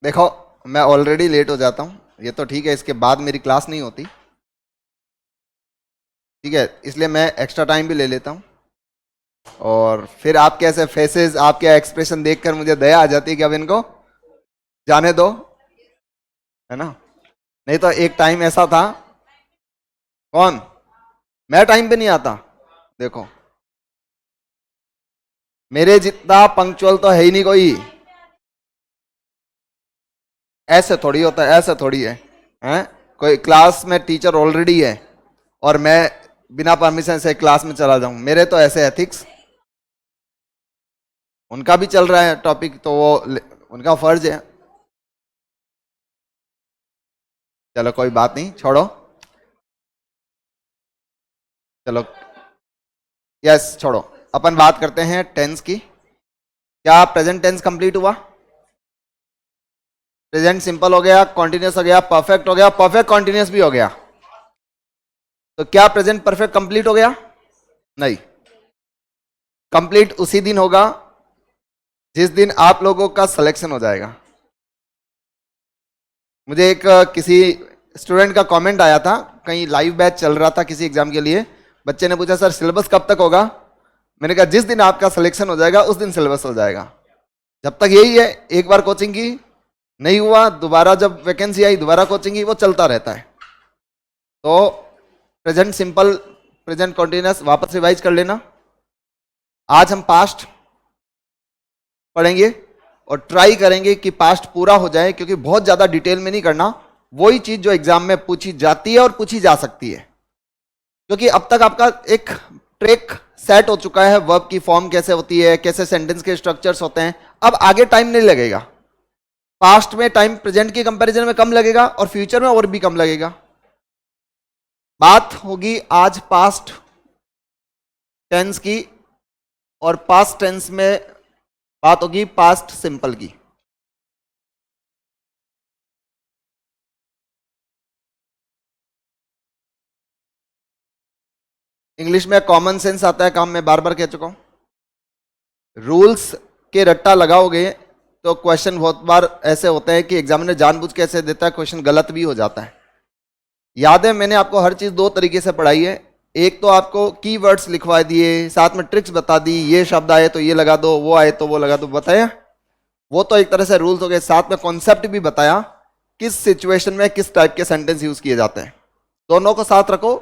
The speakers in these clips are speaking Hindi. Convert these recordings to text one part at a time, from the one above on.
देखो, मैं ऑलरेडी लेट हो जाता हूँ, ये तो ठीक है, इसके बाद मेरी क्लास नहीं होती, ठीक है, इसलिए मैं एक्स्ट्रा टाइम भी ले लेता हूँ। और फिर आपके ऐसे फेसेस, आपके एक्सप्रेशन देखकर मुझे दया आ जाती है कि अब इनको जाने दो, है ना। नहीं तो एक टाइम ऐसा था। कौन? मैं टाइम पे नहीं आता? देखो, मेरे जितना पंक्चुअल तो है ही नहीं कोई। ऐसे थोड़ी होता है, ऐसे थोड़ी है? कोई क्लास में टीचर ऑलरेडी है और मैं बिना परमिशन से क्लास में चला जाऊं, मेरे तो ऐसे एथिक्स। उनका भी चल रहा है टॉपिक, तो वो उनका फर्ज है। चलो कोई बात नहीं, छोड़ो। चलो, यस, छोड़ो। अपन बात करते हैं टेंस की। क्या प्रेजेंट टेंस कंप्लीट हुआ? प्रेजेंट सिंपल हो गया, कॉन्टिन्यूस हो गया, परफेक्ट हो गया, परफेक्ट कॉन्टिन्यूस भी हो गया। तो क्या प्रेजेंट परफेक्ट कंप्लीट हो गया? नहीं। कंप्लीट उसी दिन होगा जिस दिन आप लोगों का सिलेक्शन हो जाएगा। मुझे एक किसी स्टूडेंट का कमेंट आया था, कहीं लाइव बैच चल रहा था किसी एग्जाम के लिए। बच्चे ने पूछा, सर सिलेबस कब तक होगा? मैंने कहा जिस दिन आपका सिलेक्शन हो जाएगा उस दिन सिलेबस हो जाएगा। जब तक यही है, एक बार कोचिंग की, नहीं हुआ, दोबारा जब वैकेंसी आई दोबारा कोचिंग की, वो चलता रहता है। तो प्रेजेंट सिंपल, प्रेजेंट कॉन्टिन्यूस वापस रिवाइज कर लेना। आज हम पास्ट पढ़ेंगे और ट्राई करेंगे कि पास्ट पूरा हो जाए, क्योंकि बहुत ज्यादा डिटेल में नहीं करना, वही चीज जो एग्जाम में पूछी जाती है और पूछी जा सकती है। क्योंकि अब तक आपका एक ट्रैक सेट हो चुका है, वर्ब की फॉर्म कैसे होती है, कैसे सेंटेंस के स्ट्रक्चर्स होते हैं। अब आगे टाइम नहीं लगेगा। पास्ट में टाइम प्रेजेंट के कंपैरिजन में कम लगेगा और फ्यूचर में और भी कम लगेगा। बात होगी आज पास्ट टेंस की, और पास्ट टेंस में बात होगी पास्ट सिंपल की। इंग्लिश में कॉमन सेंस आता है काम, में बार बार कह चुका हूं। रूल्स के रट्टा लगाओगे तो क्वेश्चन बहुत बार ऐसे होते हैं कि एग्जामिनर जानबूझ के ऐसे देता है, क्वेश्चन गलत भी हो जाता है। याद है, मैंने आपको हर चीज दो तरीके से पढ़ाई है। एक तो आपको कीवर्ड्स लिखवा दिए, साथ में ट्रिक्स बता दी, ये शब्द आए तो ये लगा दो, वो आए तो वो लगा दो, बताया। वो तो एक तरह से रूल्स हो गए, साथ में कॉन्सेप्ट भी बताया, किस सिचुएशन में किस टाइप के सेंटेंस यूज किए जाते हैं। दोनों को साथ रखो,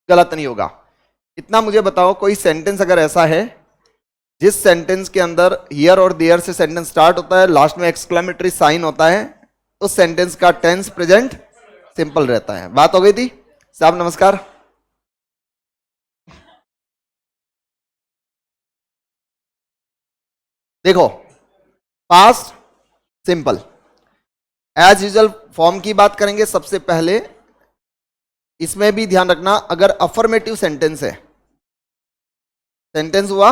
गलत नहीं होगा। इतना मुझे बताओ, कोई सेंटेंस अगर ऐसा है जिस सेंटेंस के अंदर हियर और देयर से सेंटेंस स्टार्ट होता है, लास्ट में एक्सक्लेमेटरी साइन होता है, उस सेंटेंस का टेंस प्रेजेंट सिंपल रहता है। बात हो गई थी साहब, नमस्कार। देखो, past simple as usual form की बात करेंगे सबसे पहले। इसमें भी ध्यान रखना, अगर अफर्मेटिव सेंटेंस है, सेंटेंस हुआ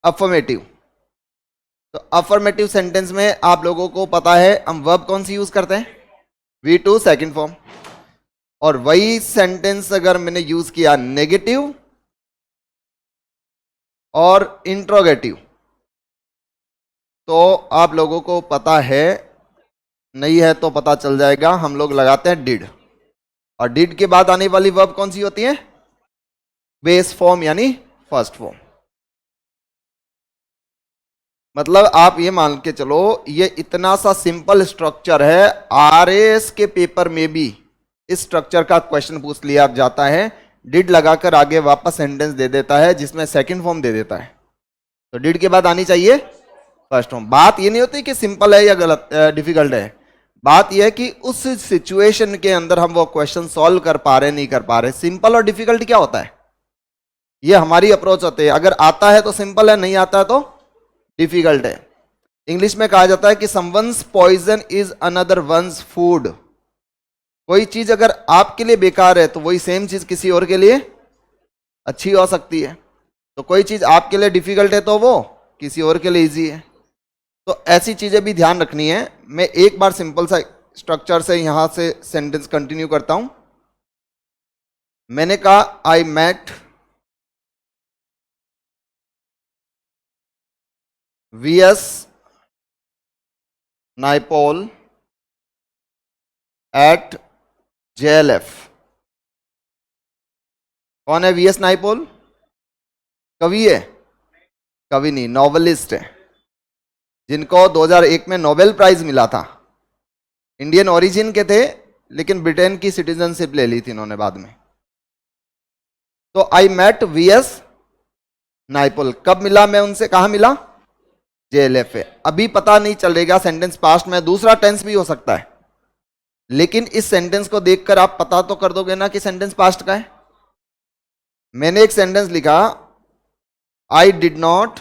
अफर्मेटिव, तो अफर्मेटिव सेंटेंस में आप लोगों को पता है हम वर्ब कौन सी यूज करते हैं? V2 second form. और वही सेंटेंस अगर मैंने यूज किया नेगेटिव और इंट्रोगेटिव, तो आप लोगों को पता है, नहीं है तो पता चल जाएगा, हम लोग लगाते हैं डिड। और डिड के बाद आने वाली वर्ब कौन सी होती है? बेस फॉर्म यानी फर्स्ट फॉर्म। मतलब आप ये मान के चलो, ये इतना सा सिंपल स्ट्रक्चर है, आरएएस के पेपर में भी इस स्ट्रक्चर का क्वेश्चन पूछ लिया जाता है। डिड लगाकर आगे वापस सेंटेंस दे देता है जिसमें सेकंड फॉर्म दे देता है, तो डिड के बाद आनी चाहिए फर्स्ट फॉर्म। बात ये नहीं होती कि सिंपल है या गलत डिफिकल्ट है, बात यह है कि उस सिचुएशन के अंदर हम वो क्वेश्चन सॉल्व कर पा रहे नहीं कर पा रहे। सिंपल और डिफिकल्ट क्या होता है, ये हमारी अप्रोच होती है। अगर आता है तो सिंपल है, नहीं आता है तो डिफिकल्ट है। इंग्लिश में कहा जाता है कि someone's poison is another one's food. कोई चीज अगर आपके लिए बेकार है तो वही सेम चीज किसी और के लिए अच्छी हो सकती है। तो कोई चीज आपके लिए डिफिकल्ट है तो वो किसी और के लिए इजी है। तो ऐसी चीजें भी ध्यान रखनी है। मैं एक बार सिंपल सा स्ट्रक्चर से यहां से सेंटेंस कंटिन्यू करता हूं। मैंने कहा I met VS Naipaul at JLF। कौन है VS नाइपोल? कवि है? कवि नहीं, नॉवेलिस्ट है, जिनको 2001 में नोबेल प्राइज मिला था। इंडियन ओरिजिन के थे, लेकिन ब्रिटेन की सिटीजनशिप ले ली थी इन्होंने बाद में। तो आई मेट VS नाइपोल। कब मिला मैं उनसे, कहां मिला? JLF है। अभी पता नहीं चलेगा सेंटेंस पास्ट में, दूसरा टेंस भी हो सकता है, लेकिन इस सेंटेंस को देखकर आप पता तो कर दोगे ना कि सेंटेंस पास्ट का है। मैंने एक सेंटेंस लिखा, I did not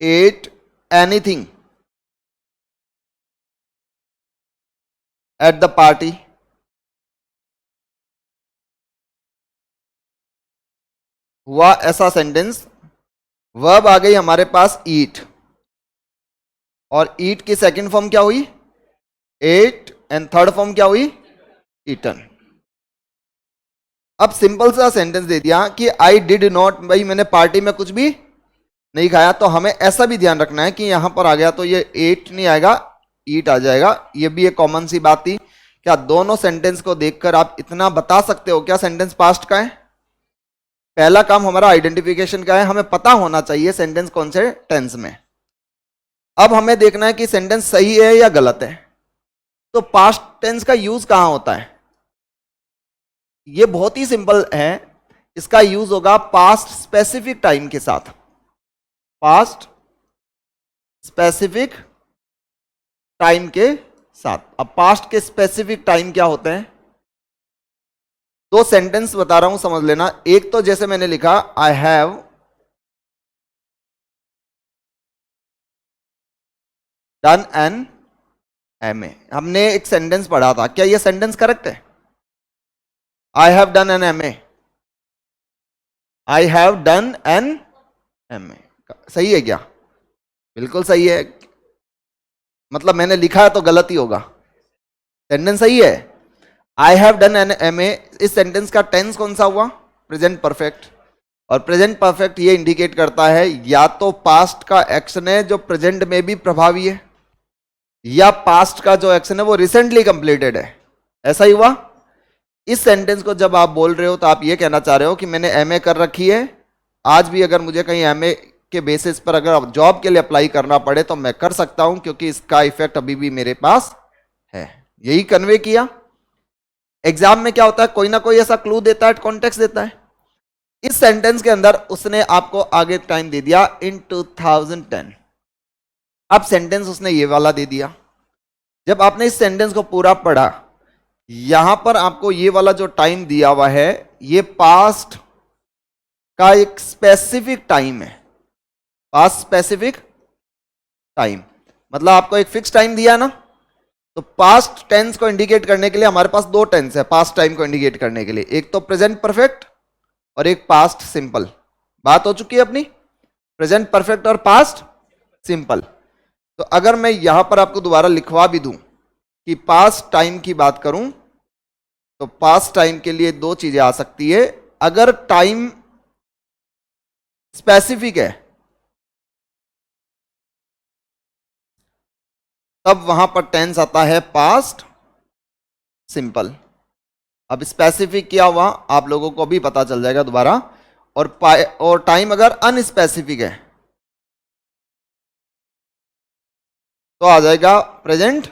at anything at the party. हुआ ऐसा सेंटेंस, वर्ब आ गई हमारे पास ईट, और ईट की सेकंड फॉर्म क्या हुई? एट, एंड थर्ड फॉर्म क्या हुई? ईटन। अब सिंपल सा सेंटेंस दे दिया कि आई डिड नॉट, भाई मैंने पार्टी में कुछ भी नहीं खाया। तो हमें ऐसा भी ध्यान रखना है कि यहां पर आ गया तो ये एट नहीं आएगा, ईट आ जाएगा। ये भी एक कॉमन सी बात थी। क्या दोनों सेंटेंस को देखकर आप इतना बता सकते हो क्या सेंटेंस पास्ट का है? पहला काम हमारा आइडेंटिफिकेशन का है, हमें पता होना चाहिए सेंटेंस कौन से टेंस में। अब हमें देखना है कि सेंटेंस सही है या गलत है। तो पास्ट टेंस का यूज कहां होता है? ये बहुत ही सिंपल है, इसका यूज होगा पास्ट स्पेसिफिक टाइम के साथ। पास्ट स्पेसिफिक टाइम के साथ। अब पास्ट के स्पेसिफिक टाइम क्या होते हैं? दो सेंटेंस बता रहा हूं, समझ लेना। एक तो जैसे मैंने लिखा, I have done an MA। हमने एक सेंटेंस पढ़ा था, क्या यह सेंटेंस करेक्ट है? I have done an MA। I have done an MA सही है क्या? बिल्कुल सही है। मतलब मैंने लिखा है तो गलत ही होगा, सेंटेंस सही है। I have done an MA, इस सेंटेंस का टेंस कौन सा हुआ? Present perfect. और प्रेजेंट परफेक्ट ये इंडिकेट करता है या तो पास्ट का एक्शन है जो प्रेजेंट में भी प्रभावी है, या पास्ट का जो एक्शन है वो रिसेंटली कंप्लीटेड है। ऐसा ही हुआ। इस सेंटेंस को जब आप बोल रहे हो तो आप ये कहना चाह रहे हो कि मैंने MA कर रखी है, आज भी अगर मुझे कहीं MA के बेसिस पर अगर जॉब के लिए अप्लाई करना पड़े तो मैं कर सकता हूं, क्योंकि इसका इफेक्ट अभी भी मेरे पास है। यही कन्वे किया। एग्जाम में क्या होता है, कोई ना कोई ऐसा क्लू देता है, कॉन्टेक्स्ट देता है। इस सेंटेंस के अंदर उसने आपको आगे टाइम दे दिया इन 2010। अब सेंटेंस उसने ये वाला दे दिया। जब आपने इस सेंटेंस को पूरा पढ़ा, यहां पर आपको ये वाला जो टाइम दिया हुआ है, ये पास्ट का एक स्पेसिफिक टाइम है। पास्ट स्पेसिफिक टाइम मतलब आपको एक फिक्स टाइम दिया ना। तो पास्ट टेंस को इंडिकेट करने के लिए हमारे पास दो टेंस है पास्ट टाइम को इंडिकेट करने के लिए, एक तो प्रेजेंट परफेक्ट और एक पास्ट सिंपल। बात हो चुकी है अपनी, प्रेजेंट परफेक्ट और पास्ट सिंपल। तो अगर मैं यहां पर आपको दोबारा लिखवा भी दूं कि पास्ट टाइम की बात करूं, तो पास्ट टाइम के लिए दो चीजें आ सकती है। अगर टाइम स्पेसिफिक है तब वहां पर टेंस आता है पास्ट सिंपल। अब स्पेसिफिक क्या हुआ आप लोगों को भी पता चल जाएगा दोबारा। और टाइम अगर अनस्पेसिफिक है तो आ जाएगा प्रेजेंट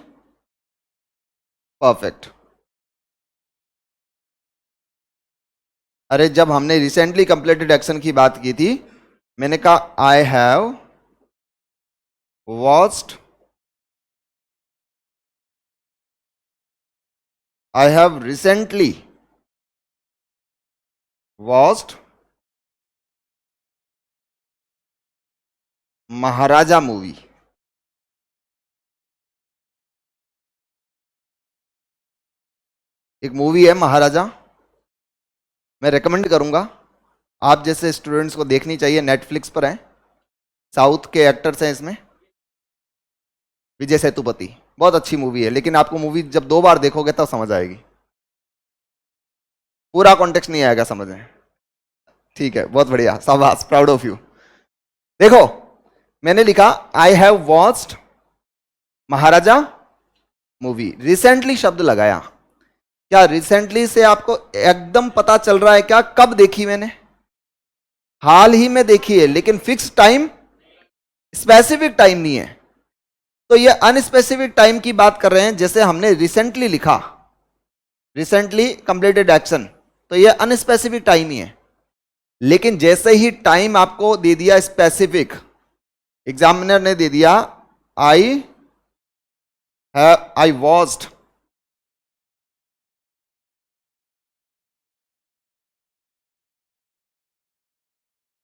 परफेक्ट। अरे जब हमने रिसेंटली कंप्लीटेड एक्शन की बात की थी, मैंने कहा आई have watched, I have recently watched Maharaja movie. एक मूवी है महाराजा, मैं रेकमेंड करूंगा आप जैसे स्टूडेंट्स को देखनी चाहिए। नेटफ्लिक्स पर है, साउथ के एक्टर्स हैं इसमें, विजय सेतुपति। बहुत अच्छी मूवी है, लेकिन आपको मूवी जब दो बार देखोगे तब समझ आएगी, पूरा कॉन्टेक्स्ट नहीं आएगा समझ में। ठीक है, बहुत बढ़िया, शाबाश, प्राउड ऑफ यू। देखो मैंने लिखा आई have watched Maharaja movie, recently शब्द लगाया। क्या रिसेंटली से आपको एकदम पता चल रहा है क्या कब देखी मैंने? हाल ही में देखी है, लेकिन फिक्स टाइम, स्पेसिफिक टाइम नहीं है। तो ये अनस्पेसिफिक टाइम की बात कर रहे हैं। जैसे हमने रिसेंटली लिखा, रिसेंटली कंप्लीटेड एक्शन, तो ये अनस्पेसिफिक टाइम ही है। लेकिन जैसे ही टाइम आपको दे दिया स्पेसिफिक, एग्जामिनर ने दे दिया I watched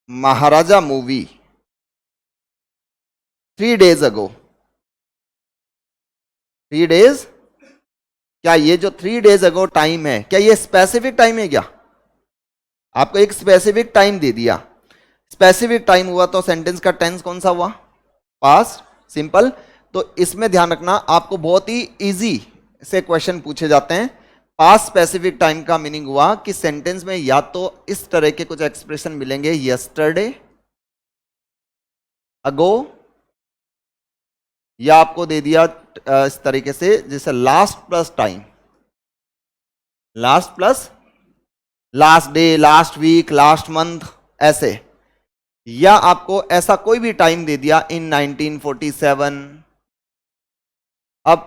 Maharaja movie 3 days ago. 3 days, क्या ये जो 3 days अगो टाइम है, क्या ये स्पेसिफिक टाइम है? क्या आपको एक स्पेसिफिक टाइम दे दिया, स्पेसिफिक टाइम हुआ तो सेंटेंस का टेंस कौन सा हुआ? Past simple. तो इसमें ध्यान रखना, आपको बहुत ही इजी से क्वेश्चन पूछे जाते हैं। पास्ट स्पेसिफिक टाइम का मीनिंग हुआ कि सेंटेंस में या तो इस तरह के कुछ एक्सप्रेशन मिलेंगे, यस्टरडे, अगो, या आपको दे दिया इस तरीके से जैसे last plus time, last plus last day, last week, last month, ऐसे। या आपको ऐसा कोई भी टाइम दे दिया इन 1947, अब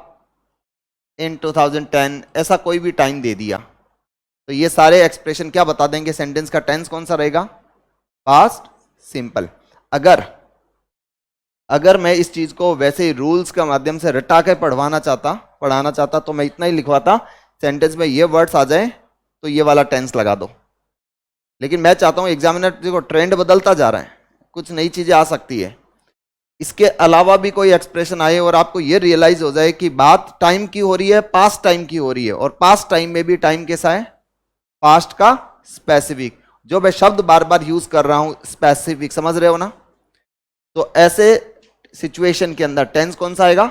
इन 2010, ऐसा कोई भी टाइम दे दिया, तो ये सारे एक्सप्रेशन क्या बता देंगे? सेंटेंस का टेंस कौन सा रहेगा? Past simple. अगर मैं इस चीज को वैसे ही रूल्स के माध्यम से रटा के पढ़ाना चाहता तो मैं इतना ही लिखवाता, सेंटेंस में ये वर्ड्स आ जाए तो ये वाला टेंस लगा दो। लेकिन मैं चाहता हूं एग्जामिनर देखो ट्रेंड बदलता जा रहा है, कुछ नई चीजें आ सकती है, इसके अलावा भी कोई एक्सप्रेशन आए और आपको ये रियलाइज हो जाए कि बात टाइम की हो रही है, पास्ट टाइम की हो रही है, और पास्ट टाइम में भी टाइम कैसा है? पास्ट का स्पेसिफिक। जो मैं शब्द बार बार यूज कर रहा हूं स्पेसिफिक, समझ रहे हो ना? तो ऐसे सिचुएशन के अंदर टेंस कौन सा आएगा?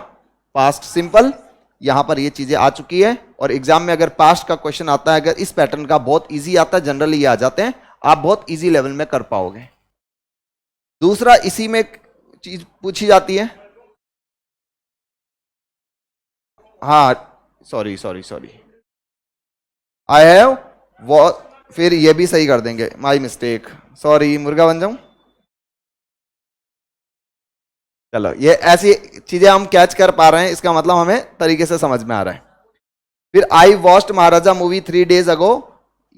Past simple. यहां पर ये चीजें आ चुकी है, और एग्जाम में अगर पास्ट का क्वेश्चन आता है, अगर इस पैटर्न का, बहुत इजी आता है, जनरली ये आ जाते हैं, आप बहुत इजी लेवल में कर पाओगे। दूसरा इसी में चीज पूछी जाती है, हाँ सॉरी आई हैव वो, फिर ये भी सही कर देंगे, माई मिस्टेक, सॉरी, मुर्गा बन जाऊं। चलो, ये ऐसी चीजें हम कैच कर पा रहे हैं, इसका मतलब हमें तरीके से समझ में आ रहा है। फिर I watched Maharaja movie 3 days अगो,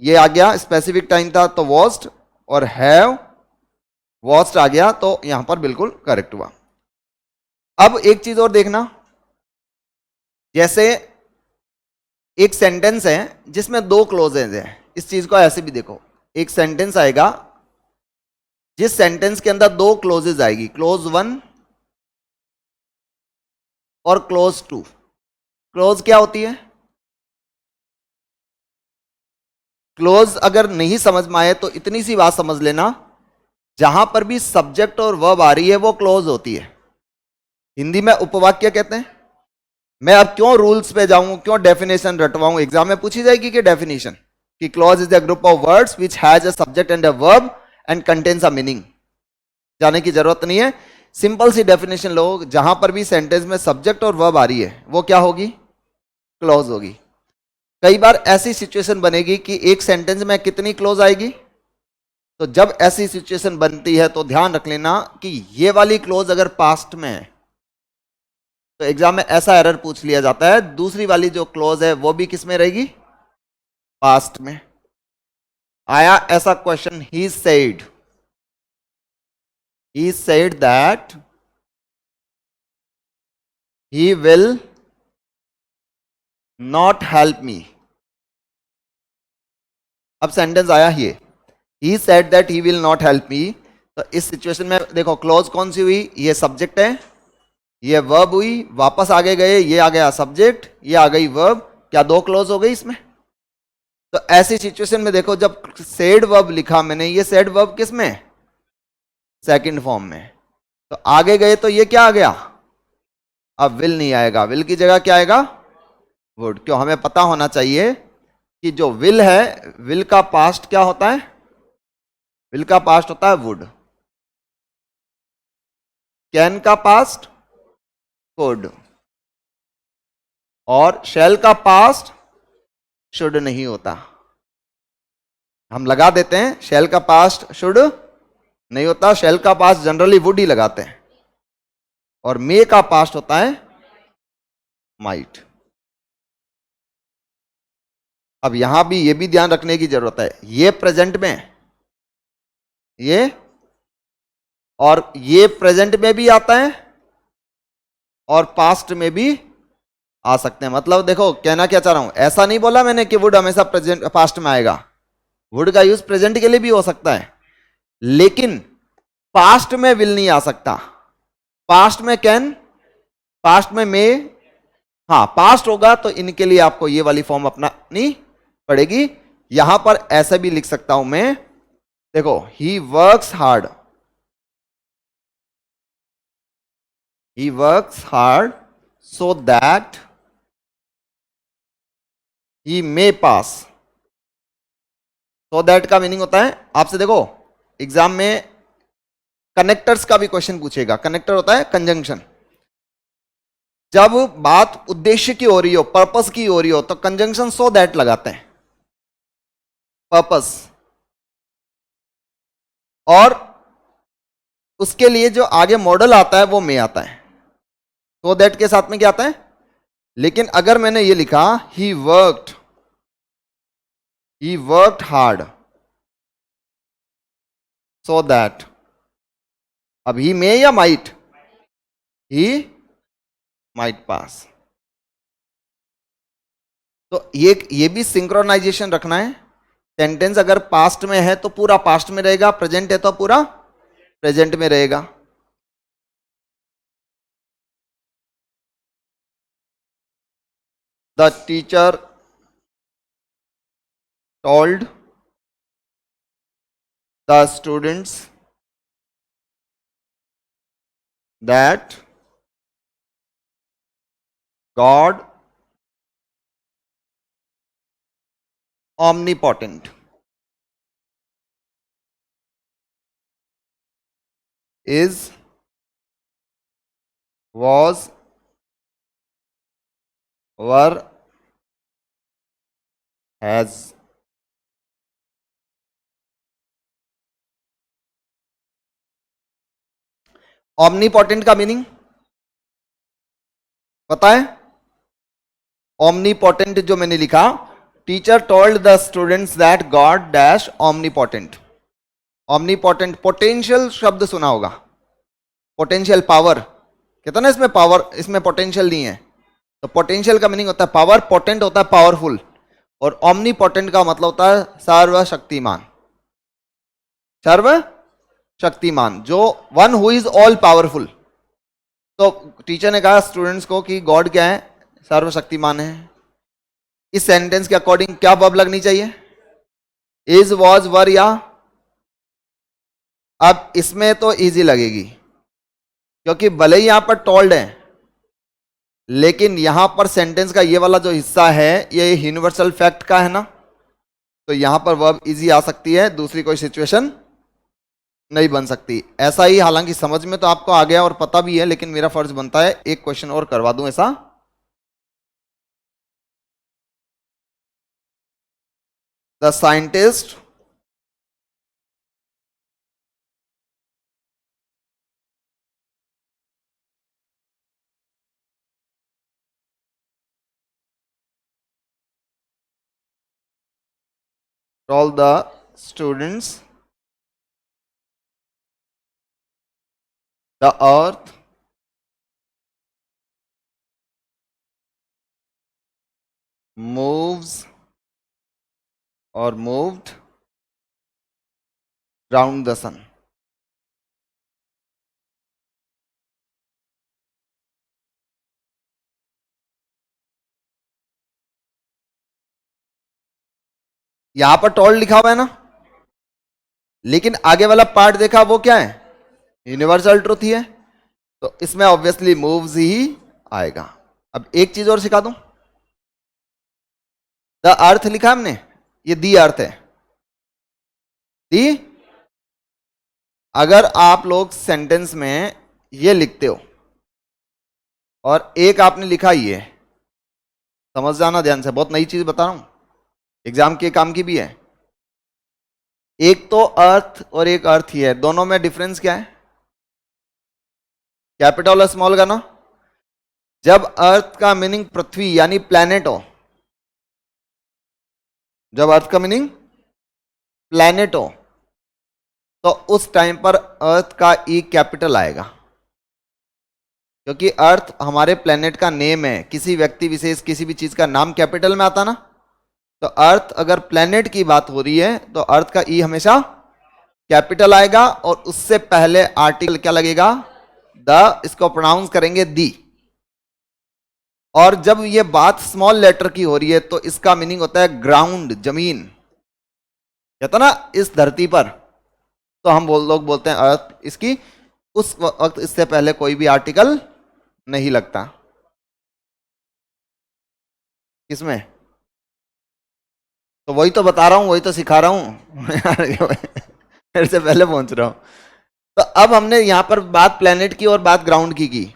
ये आ गया, स्पेसिफिक टाइम था तो वॉच्ड, और हैव वॉच्ड आ गया, तो यहां पर बिल्कुल करेक्ट हुआ। अब एक चीज और देखना, जैसे एक सेंटेंस है जिसमें 2 क्लोजेज हैं, इस चीज को ऐसे भी देखो, एक सेंटेंस आएगा जिस सेंटेंस के अंदर 2 क्लोजेज आएगी, क्लोज 1 और क्लोज 2। क्लोज क्या होती है? क्लोज अगर नहीं समझ में आए तो इतनी सी बात समझ लेना, जहां पर भी सब्जेक्ट और वर्ब आ रही है वो क्लोज होती है। हिंदी में उपवाक्य कहते हैं। मैं अब क्यों रूल्स पे जाऊं, क्यों डेफिनेशन रटवाऊं, एग्जाम में पूछी जाएगी कि डेफिनेशन, कि clause is a group of words which has a subject and a verb and contains a meaning. जाने की जरूरत नहीं है, सिंपल सी डेफिनेशन लो, जहां पर भी सेंटेंस में सब्जेक्ट और वर्ब आ रही है वो क्या होगी? क्लॉज होगी। कई बार ऐसी सिचुएशन बनेगी कि एक सेंटेंस में कितनी क्लॉज आएगी, तो जब ऐसी सिचुएशन बनती है तो ध्यान रख लेना कि ये वाली क्लॉज अगर पास्ट में है तो एग्जाम में ऐसा एरर पूछ लिया जाता है, दूसरी वाली जो क्लॉज है वो भी किस में रहेगी? पास्ट में। आया ऐसा question, he said that he will not help me। अब सेंटेंस आया ये, he said that he will not help me। तो इस सिचुएशन में देखो क्लॉज कौन सी हुई? ये सब्जेक्ट है, ये वर्ब हुई, वापस आगे गए, ये आ गया सब्जेक्ट, ये आ गई वर्ब, क्या 2 क्लॉज हो गई इसमें? तो ऐसी सिचुएशन में देखो, जब सेड वर्ब लिखा मैंने, ये सेड वर्ब किस में? सेकंड फॉर्म में। तो आगे गए तो ये क्या आ गया? अब विल नहीं आएगा, विल की जगह क्या आएगा? वुड। क्यों? हमें पता होना चाहिए कि जो विल है, विल का पास्ट क्या होता है? विल का पास्ट होता है वुड। कैन का पास्ट कुड, और शैल का पास्ट शुड नहीं होता। हम लगा देते हैं शैल का पास्ट शुड नहीं होता, शैल का पास्ट जनरली वुड ही लगाते हैं, और मे का पास्ट होता है माइट। अब यहां भी ये भी ध्यान रखने की जरूरत है, ये प्रेजेंट में, ये और ये प्रेजेंट में भी आता है और पास्ट में भी आ सकते हैं। मतलब देखो कहना क्या चाह रहा हूं, ऐसा नहीं बोला मैंने कि वुड हमेशा प्रेजेंट पास्ट में आएगा, वुड का यूज प्रेजेंट के लिए भी हो सकता है, लेकिन पास्ट में विल नहीं आ सकता। पास्ट में कैन, पास्ट में मे, हाँ पास्ट होगा तो इनके लिए आपको ये वाली फॉर्म अपनानी पड़ेगी। यहां पर ऐसे भी लिख सकता हूं मैं, देखो he works hard, he works hard so that he may pass। so that का मीनिंग होता है, आपसे देखो एग्जाम में कनेक्टर्स का भी क्वेश्चन पूछेगा। कनेक्टर होता है कंजंक्शन, जब बात उद्देश्य की हो रही हो, पर्पस की हो रही हो, तो कंजंक्शन सो दैट लगाते हैं, पर्पस, और उसके लिए जो आगे मॉडल आता है वो मे आता है। सो दैट के साथ में क्या आता है, लेकिन अगर मैंने ये लिखा he worked hard so that, अब ही मे या माइट, ही माइट पास। तो ये भी सिंक्रोनाइजेशन रखना है। सेंटेंस अगर पास्ट में है तो पूरा पास्ट में रहेगा, प्रेजेंट है तो पूरा प्रेजेंट में रहेगा। The teacher told the students that God omnipotent is, was, were, has। omnipotent का मीनिंग पता है? omnipotent जो मैंने लिखा, teacher told the students that God dash omnipotent। omnipotent potential शब्द सुना होगा, पोटेंशियल पावर, कहता ना इसमें पावर, इसमें पोटेंशियल नहीं है, तो पोटेंशियल का मीनिंग होता है पावर, पोटेंट होता है पावरफुल, और omnipotent का मतलब होता है सर्वशक्तिमान। सर्वशक्तिमान, जो one who is all powerful. तो टीचर ने कहा स्टूडेंट्स को कि गॉड क्या है, सर्वशक्तिमान है। इस सेंटेंस के अकॉर्डिंग क्या वर्ब लगनी चाहिए, इज, वॉज, वर, या। अब इसमें तो इजी लगेगी क्योंकि भले ही यहां पर टोल्ड है, लेकिन यहां पर सेंटेंस का ये वाला जो हिस्सा है ये यूनिवर्सल फैक्ट का है ना, तो यहां पर वर्ब इजी आ सकती है, दूसरी कोई सिचुएशन नहीं बन सकती। ऐसा ही, हालांकि समझ में तो आपको आ गया और पता भी है, लेकिन मेरा फर्ज बनता है एक क्वेश्चन और करवा दूं ऐसा। The scientist told the students the earth moves or moved round the sun। यहां पर टोल्ड लिखा हुआ है ना, लेकिन आगे वाला पार्ट देखा, वो क्या है, यूनिवर्सल ट्रूथ ही है, तो इसमें ऑब्वियसली मूव्स ही आएगा। अब एक चीज और सिखा दूं, द अर्थ लिखा हमने, ये दी अर्थ है, दी। अगर आप लोग सेंटेंस में ये लिखते हो और एक आपने लिखा ये, समझ जाना ध्यान से, बहुत नई चीज बता रहा हूं, एग्जाम के काम की भी है। एक तो अर्थ और एक अर्थ ही है, दोनों में डिफरेंस क्या है? कैपिटल और स्मॉल का ना। जब अर्थ का मीनिंग पृथ्वी यानी प्लैनेट हो, जब अर्थ का मीनिंग प्लैनेट हो, तो उस टाइम पर अर्थ का ई कैपिटल आएगा, क्योंकि अर्थ हमारे प्लैनेट का नेम है। किसी व्यक्ति विशेष किसी भी चीज का नाम कैपिटल में आता ना, तो अर्थ अगर प्लैनेट की बात हो रही है तो अर्थ का ई हमेशा कैपिटल आएगा और उससे पहले आर्टिकल क्या लगेगा? द, इसको प्रोनाउंस करेंगे दी। और जब ये बात स्मॉल लेटर की हो रही है तो इसका मीनिंग होता है ग्राउंड, जमीन, कहता ना इस धरती पर, तो हम लोग बोलते हैं अर्थ। इसकी उस वक्त इससे पहले कोई भी आर्टिकल नहीं लगता। किसमें? तो वही तो बता रहा हूं, वही तो सिखा रहा हूं मेरे से पहले पहुंच रहा हूं। तो अब हमने यहां पर बात प्लेनेट की और बात ग्राउंड की।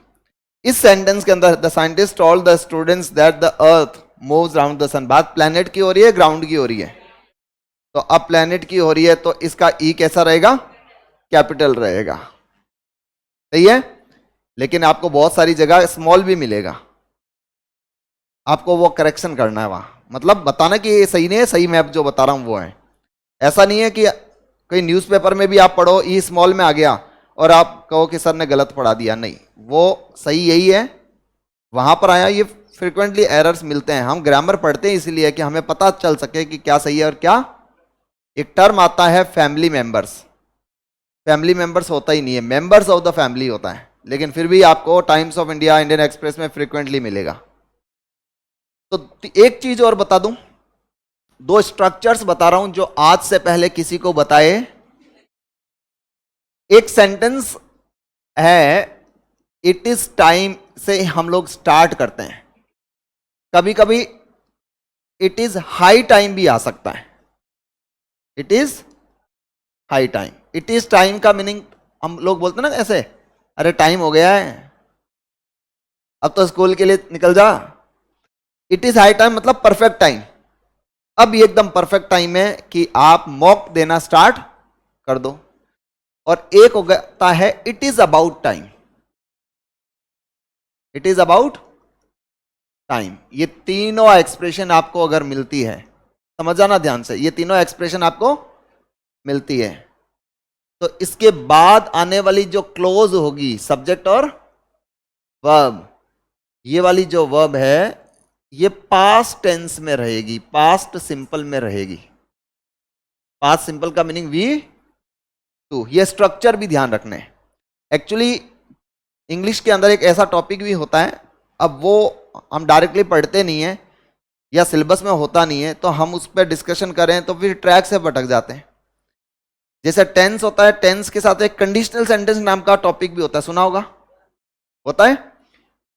इस सेंटेंस के अंदर the scientist told the students that the earth moves around the sun, बात प्लेनेट की हो रही है, ग्राउंड की हो रही है। तो अब प्लेनेट की हो रही है तो इसका ई कैसा रहेगा? कैपिटल रहेगा, सही है। लेकिन आपको बहुत सारी जगह स्मॉल भी मिलेगा, आपको वो करेक्शन करना है वहां, मतलब बताना कि ये सही नहीं है, सही मैं जो बता रहा हूं वो है। ऐसा नहीं है कि कोई न्यूज़पेपर में भी आप पढ़ो ई स्मॉल में आ गया और आप कहो कि सर ने गलत पढ़ा दिया, नहीं, वो सही यही है, वहां पर आया। ये फ्रिक्वेंटली एरर्स मिलते हैं, हम ग्रामर पढ़ते हैं इसलिए कि हमें पता चल सके कि क्या सही है और क्या। एक टर्म आता है फैमिली मेंबर्स, फैमिली मेंबर्स होता ही नहीं है, मेंबर्स ऑफ द फैमिली होता है, लेकिन फिर भी आपको times of India, Indian express में फ्रिक्वेंटली मिलेगा। तो एक चीज और बता दूं, दो स्ट्रक्चर्स बता रहा हूं जो आज से पहले किसी को बताए। एक सेंटेंस है इट इज टाइम से हम लोग स्टार्ट करते हैं, कभी कभी इट इज हाई टाइम भी आ सकता है। It is high time, it is time का मीनिंग हम लोग बोलते हैं ना ऐसे, अरे टाइम हो गया है अब तो स्कूल के लिए निकल जा। इट इज हाई टाइम मतलब परफेक्ट टाइम, अब ये एकदम परफेक्ट टाइम है कि आप मॉक देना स्टार्ट कर दो। और एक होता है it is about time, it is about time. ये तीनों एक्सप्रेशन आपको अगर मिलती है, समझ जाना ध्यान से, ये तीनों एक्सप्रेशन आपको मिलती है, तो इसके बाद आने वाली जो क्लोज होगी सब्जेक्ट और वर्ब, ये वाली जो वर्ब है ये पास्ट टेंस में रहेगी, पास्ट सिंपल में रहेगी। पास्ट सिंपल का मीनिंग वी टू, ये स्ट्रक्चर भी ध्यान रखने। एक्चुअली इंग्लिश के अंदर एक ऐसा टॉपिक भी होता है, अब वो हम डायरेक्टली पढ़ते नहीं है या सिलेबस में होता नहीं है, तो हम उस पर डिस्कशन करें तो फिर ट्रैक से भटक जाते हैं। जैसे टेंस होता है, टेंस के साथ एक कंडीशनल सेंटेंस नाम का टॉपिक भी होता है, सुना होगा, होता है।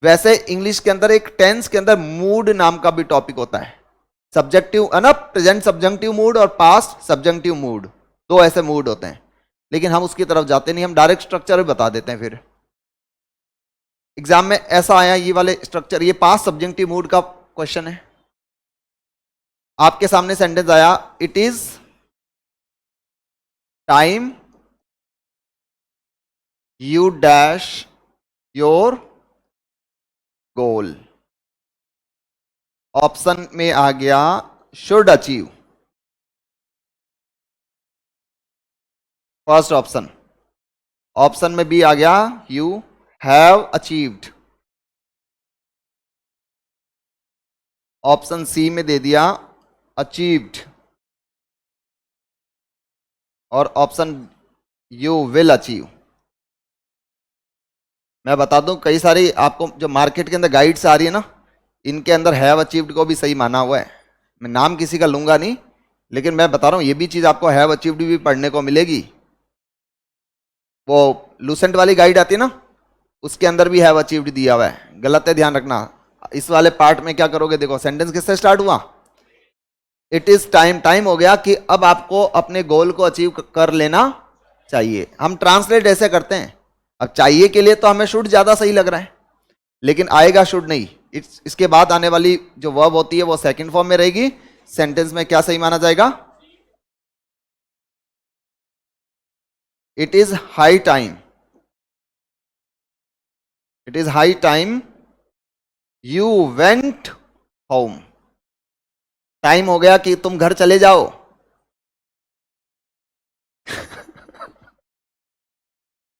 वैसे इंग्लिश के अंदर एक टेंस के अंदर मूड नाम का भी टॉपिक होता है, सब्जेक्टिव है ना, प्रेजेंट सब्जेक्टिव मूड और पास्ट सब्जेक्टिव मूड, दो ऐसे मूड होते हैं। लेकिन हम उसकी तरफ जाते नहीं, हम डायरेक्ट स्ट्रक्चर बता देते हैं। फिर एग्जाम में ऐसा आया ये वाले स्ट्रक्चर, ये पास्ट सब्जेक्टिव मूड का क्वेश्चन है। आपके सामने सेंटेंस आया it is time you dash your goal, option में आ गया should achieve, first option. Option में बी आ गया you have achieved, option c में दे दिया अचीव्ड, और ऑप्शन यू विल अचीव। मैं बता दूं कई सारी आपको जो मार्केट के अंदर गाइड्स आ रही है ना, इनके अंदर हैव अचीव्ड को भी सही माना हुआ है। मैं नाम किसी का लूंगा नहीं, लेकिन मैं बता रहा हूं ये भी चीज आपको हैव अचीव्ड भी पढ़ने को मिलेगी। वो लूसेंट वाली गाइड आती है ना, उसके अंदर भी हैव अचीव्ड दिया हुआ है, गलत है, ध्यान रखना। इस वाले पार्ट में क्या करोगे, देखो सेंटेंस किससे स्टार्ट हुआ, इट इज टाइम, टाइम हो गया कि अब आपको अपने गोल को अचीव कर लेना चाहिए। हम ट्रांसलेट ऐसे करते हैं, अब चाहिए के लिए तो हमें शुड ज्यादा सही लग रहा है, लेकिन आएगा शुड नहीं। इसके बाद आने वाली जो वर्ब होती है वो सेकंड फॉर्म में रहेगी। सेंटेंस में क्या सही माना जाएगा? It is high time, it is high time you went home. Time हो गया कि तुम घर चले जाओ।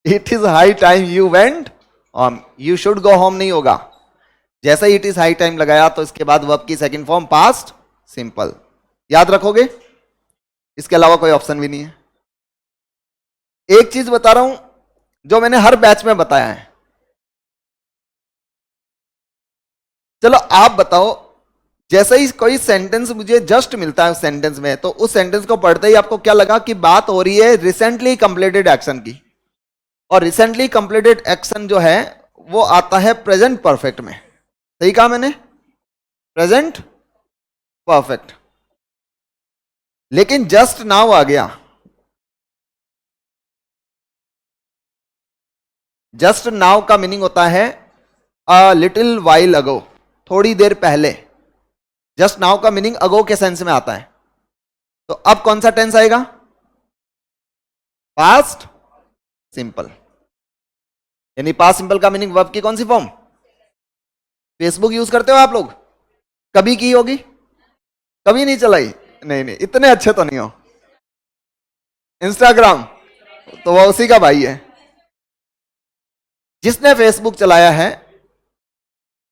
It is high time you went home, you should go home नहीं होगा। जैसे ही इट इज हाई टाइम लगाया तो इसके बाद वर्ब की सेकंड फॉर्म पास्ट सिंपल। याद रखोगे? इसके अलावा कोई ऑप्शन भी नहीं है। एक चीज बता रहा हूं जो मैंने हर बैच में बताया है। चलो आप बताओ, जैसे ही कोई सेंटेंस मुझे जस्ट मिलता है उस सेंटेंस में, तो उस सेंटेंस को पढ़ते ही आपको क्या लगा कि बात हो रही है रिसेंटली कंप्लीटेड एक्शन की। और रिसेंटली कंप्लीटेड एक्शन जो है वो आता है प्रेजेंट परफेक्ट में। सही कहा मैंने? Present perfect. लेकिन जस्ट नाउ आ गया। जस्ट नाउ का मीनिंग होता है अ लिटिल वाइल अगो, थोड़ी देर पहले। जस्ट नाउ का मीनिंग अगो के सेंस में आता है। तो अब कौन सा टेंस आएगा? Past simple. यानी पास्ट सिंपल का मीनिंग वर्ब की कौन सी फॉर्म? फेसबुक यूज करते हो आप लोग? कभी की होगी? कभी नहीं चलाई? नहीं नहीं, इतने अच्छे तो नहीं हो। इंस्टाग्राम तो वो उसी का भाई है। जिसने फेसबुक चलाया है,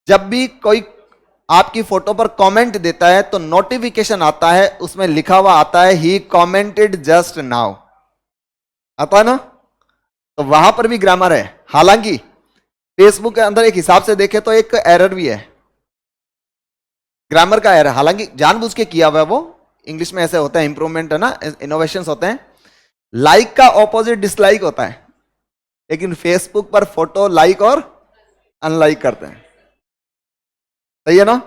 जब भी कोई आपकी फोटो पर कमेंट देता है तो नोटिफिकेशन आता है, उसमें लिखा हुआ आता है ही कमेंटेड जस्ट नाउ। आता है ना? तो वहां पर भी ग्रामर है। हालांकि फेसबुक के अंदर एक हिसाब से देखे तो एक एरर भी है, ग्रामर का एरर। हालांकि जानबूझ के किया हुआ है वो, इंग्लिश में ऐसे होता है, इंप्रूवमेंट है ना, इनोवेशंस होते हैं। लाइक का ऑपोजिट डिसलाइक होता है, लेकिन फेसबुक पर फोटो लाइक और अनलाइक करते हैं। सही है ना?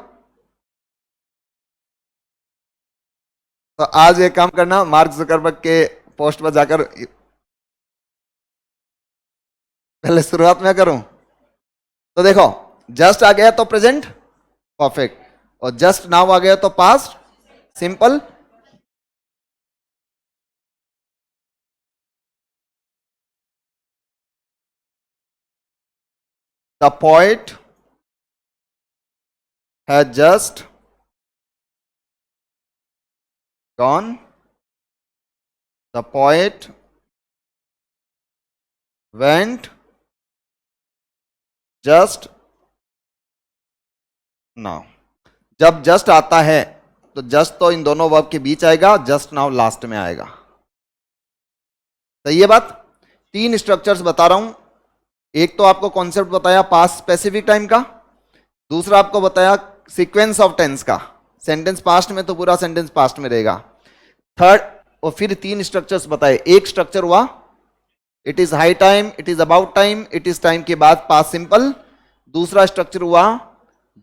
तो आज एक काम करना, मार्क जुकरबर्ग के पोस्ट पर जाकर, पहले शुरुआत में करूं तो देखो, जस्ट आ गया तो प्रेजेंट परफेक्ट, और जस्ट नाउ आ गया तो past simple. The poet has just gone, the poet went just now. जब जस्ट आता है तो जस्ट तो इन दोनों वर्ब के बीच आएगा, जस्ट नाउ लास्ट में आएगा। सही है बात? तीन स्ट्रक्चर्स बता रहा हूं। एक तो आपको कॉन्सेप्ट बताया पास्ट स्पेसिफिक टाइम का, दूसरा आपको बताया सीक्वेंस ऑफ टेंस का, सेंटेंस पास्ट में तो पूरा सेंटेंस पास्ट में रहेगा। थर्ड, और फिर तीन स्ट्रक्चर्स बताए। एक स्ट्रक्चर हुआ it is high time, it is about time, it is time के बाद पास्ट सिंपल। दूसरा स्ट्रक्चर हुआ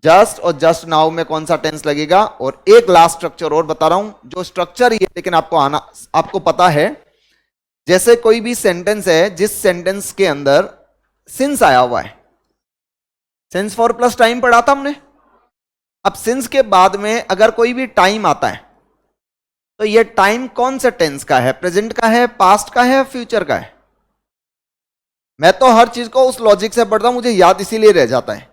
जस्ट और जस्ट नाउ में कौन सा टेंस लगेगा। और एक लास्ट स्ट्रक्चर और बता रहा हूं, जो स्ट्रक्चर ही है लेकिन आपको पता है। जैसे कोई भी सेंटेंस है जिस सेंटेंस के अंदर सिंस आया हुआ है, सिंस फॉर प्लस टाइम पढ़ा था हमने। अब सिंस के बाद में अगर कोई भी टाइम आता है तो ये टाइम कौन से टेंस का है? प्रेजेंट का है, पास्ट का है, फ्यूचर का है? मैं तो हर चीज को उस लॉजिक से पढ़ता हूं, मुझे याद इसीलिए रह जाता है।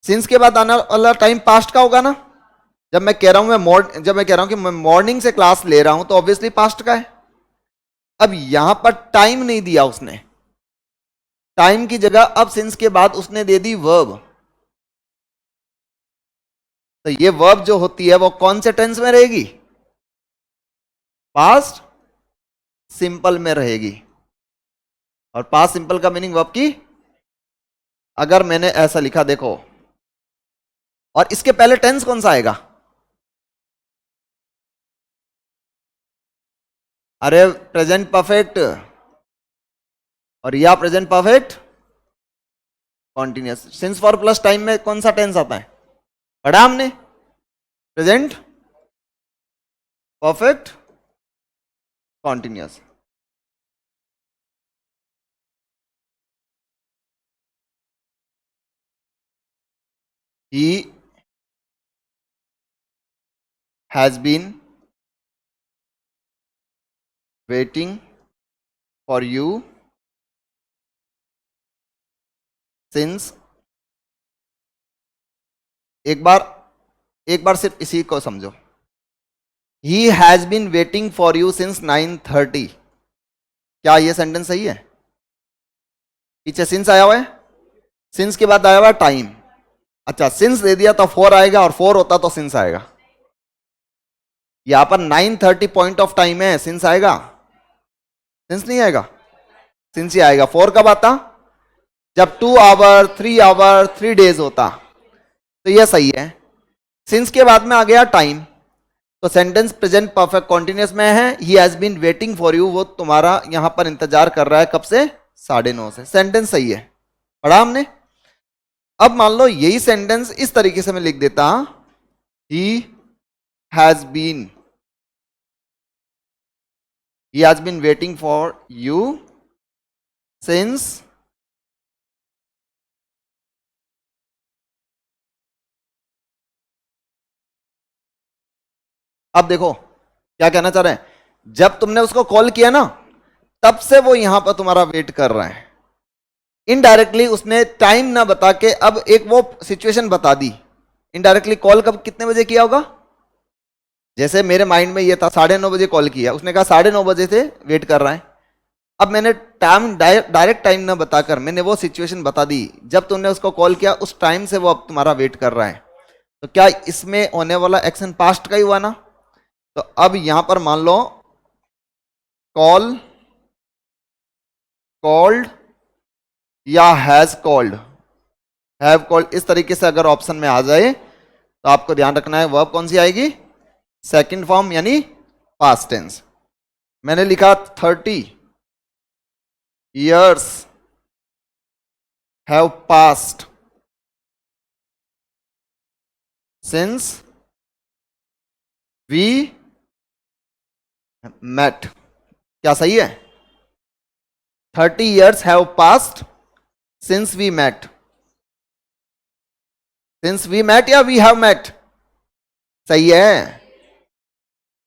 सिंस के बाद आने वाला टाइम पास्ट का होगा ना। जब मैं कह रहा हूं कि मैं मॉर्निंग से क्लास ले रहा हूं तो ऑब्वियसली पास्ट का है। अब यहां पर टाइम नहीं दिया उसने, टाइम की जगह अब सिंस के बाद उसने दे दी वर्ब। तो ये वर्ब जो होती है वो कौन से टेंस में रहेगी? पास्ट सिंपल में रहेगी। और पास्ट सिंपल का मीनिंग वर्ब की, अगर मैंने ऐसा लिखा देखो, और इसके पहले टेंस कौन सा आएगा? अरे प्रेजेंट परफेक्ट, और या present perfect continuous. Since for plus time में कौन सा टेंस आता है? पढ़ा हमने, present perfect continuous. He has been waiting for you since, एक बार सिर्फ इसी को समझो, he has been waiting for you since 9:30। क्या ये सेंटेंस सही है? पीछे सिंस आया हुआ है, सिंस के बाद आया हुआ टाइम। अच्छा, सिंस दे दिया तो 4 आएगा, और 4 होता तो सिंस आएगा। यहां पर 9:30 पॉइंट ऑफ टाइम है, सिंस आएगा? सिंस नहीं आएगा, सिंस ही आएगा। 4 कब आता? जब 2 आवर 3 आवर 3 डेज होता, तो यह सही है। सिंस के बाद में आ गया टाइम, तो सेंटेंस प्रेजेंट परफेक्ट कॉन्टिन्यूस में है। He has been waiting for you, वो तुम्हारा यहां पर इंतजार कर रहा है, कब से? 9:30 से। सेंटेंस सही है, पढ़ा हमने। अब मान लो यही सेंटेंस इस तरीके से मैं लिख देता, he has been waiting for you since, अब देखो क्या कहना चाह रहे हैं, जब तुमने उसको कॉल किया ना, तब से वो यहां पर तुम्हारा वेट कर रहा है। इनडायरेक्टली उसने टाइम ना बता के अब एक वो सिचुएशन बता दी। इनडायरेक्टली कॉल कब, कितने बजे किया होगा? जैसे मेरे माइंड में ये था 9:30 बजे कॉल किया, उसने कहा 9:30 बजे से वेट कर रहा है। अब मैंने टाइम डायरेक्ट टाइम ना बताकर मैंने वो सिचुएशन बता दी, जब तुमने उसको कॉल किया उस टाइम से वो अब तुम्हारा वेट कर रहा है। तो क्या इसमें होने वाला एक्शन पास्ट का ही हुआ ना? तो अब यहां पर मान लो कॉल, कॉल्ड या हैज कॉल्ड, हैव कॉल्ड, इस तरीके से अगर ऑप्शन में आ जाए तो आपको ध्यान रखना है वर्ब कौन सी आएगी? सेकंड फॉर्म यानी पास्ट टेंस। मैंने लिखा 30 years have passed since we met। क्या सही है? 30 years have passed since we met। Since we met या वी हैव मेट? सही है।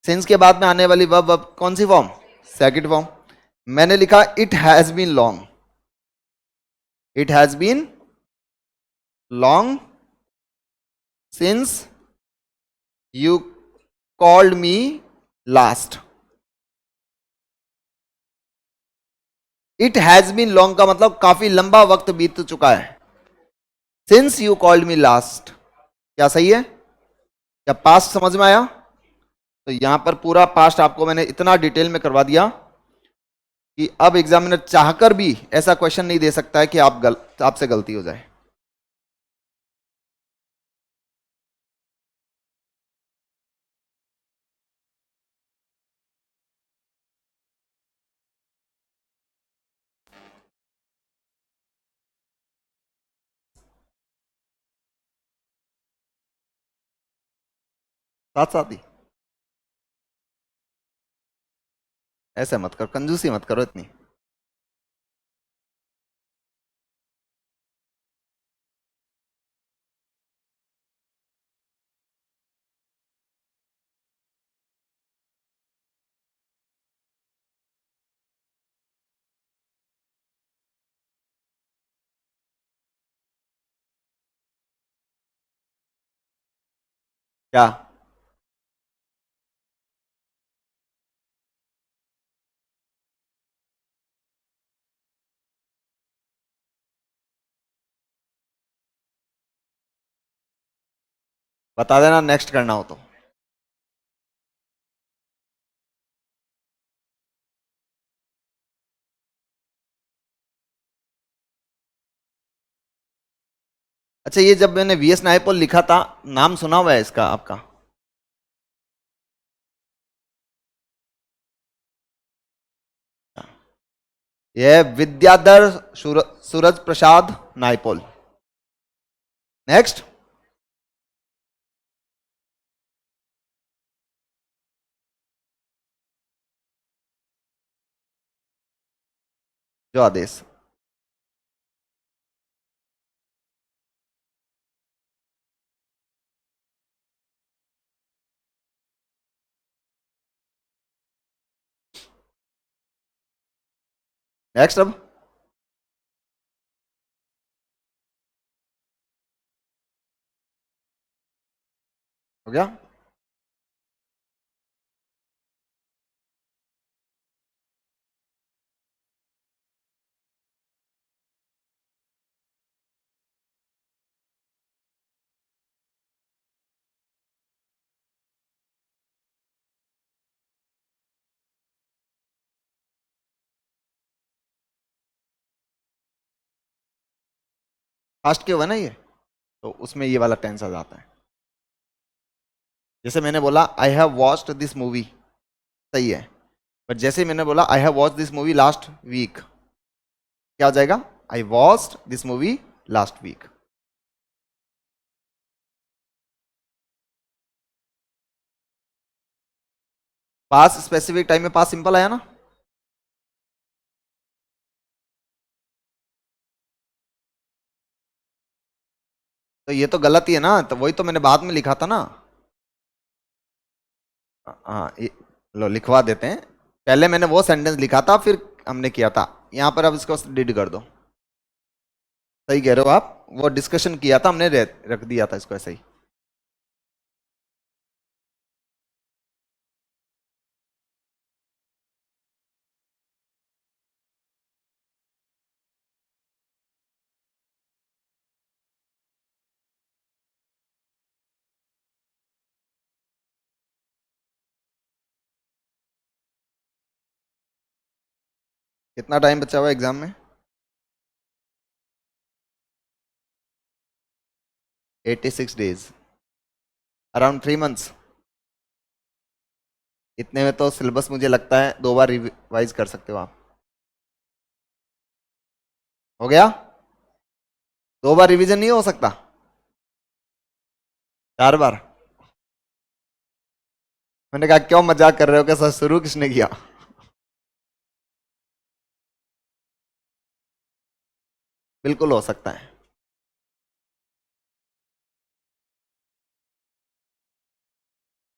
सिंस के बाद में आने वाली वर्ब कौन सी फॉर्म? Second form. मैंने लिखा it has been long, it has been long since you called me last. It has been long का मतलब काफी लंबा वक्त बीत चुका है। Since you called me last, क्या सही है? क्या पास्ट समझ में आया? तो यहां पर पूरा पास्ट आपको मैंने इतना डिटेल में करवा दिया कि अब एग्जामिनर चाहकर भी ऐसा क्वेश्चन नहीं दे सकता है कि आपसे गलती हो जाए। साथ साथ ही ऐसे मत करो, कंजूसी मत करो इतनी। क्या? बता देना नेक्स्ट करना हो तो। अच्छा, ये जब मैंने वीएस नायपॉल लिखा था, नाम सुना हुआ है इसका आपका? यह विद्याधर सूरज प्रसाद नायपॉल। नेक्स्ट। जो आदेश। नेक्स्ट अब हो गया। फास्ट के हुआ ना ये, तो उसमें ये वाला टेंस आ जाता है। जैसे मैंने बोला I have watched this movie, सही है, बट जैसे मैंने बोला I have watched this movie last week, क्या हो जाएगा? I watched this movie last week. Past specific time में पास सिंपल आया ना। तो ये तो गलत ही है ना, तो वही तो मैंने बाद में लिखा था ना। हाँ लो लिखवा देते हैं। पहले मैंने वो सेंटेंस लिखा था, फिर हमने किया था। यहां पर अब इसको डिड कर दो। सही कह रहे हो आप, वो डिस्कशन किया था हमने, रख दिया था इसको ऐसे ही। कितना टाइम बचा हुआ एग्जाम में? 86 डेज, अराउंड 3 मंथ्स। इतने में तो सिलेबस मुझे लगता है 2 बार रिवाइज कर सकते हो आप। हो गया? 2 बार रिवीजन नहीं हो सकता? 4 बार? मैंने कहा क्यों मजाक कर रहे हो, कैसा शुरू किसने किया? बिल्कुल हो सकता है।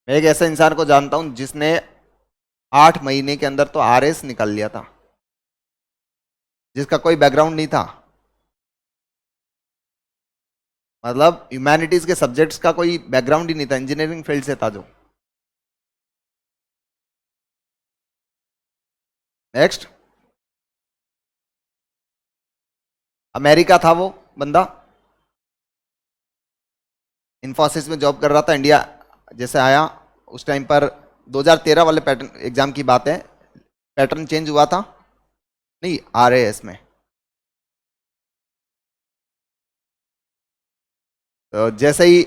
मैं एक ऐसे इंसान को जानता हूं जिसने 8 महीने के अंदर तो आरएस निकाल लिया था, जिसका कोई बैकग्राउंड नहीं था। मतलब ह्यूमैनिटीज के सब्जेक्ट्स का कोई बैकग्राउंड ही नहीं था, इंजीनियरिंग फील्ड से था जो। नेक्स्ट। अमेरिका था वो बंदा, इन्फोसिस में जॉब कर रहा था। इंडिया जैसे आया उस टाइम पर 2013 वाले पैटर्न एग्जाम की बात है, पैटर्न चेंज हुआ था। नहीं, आरएएस में। तो जैसे ही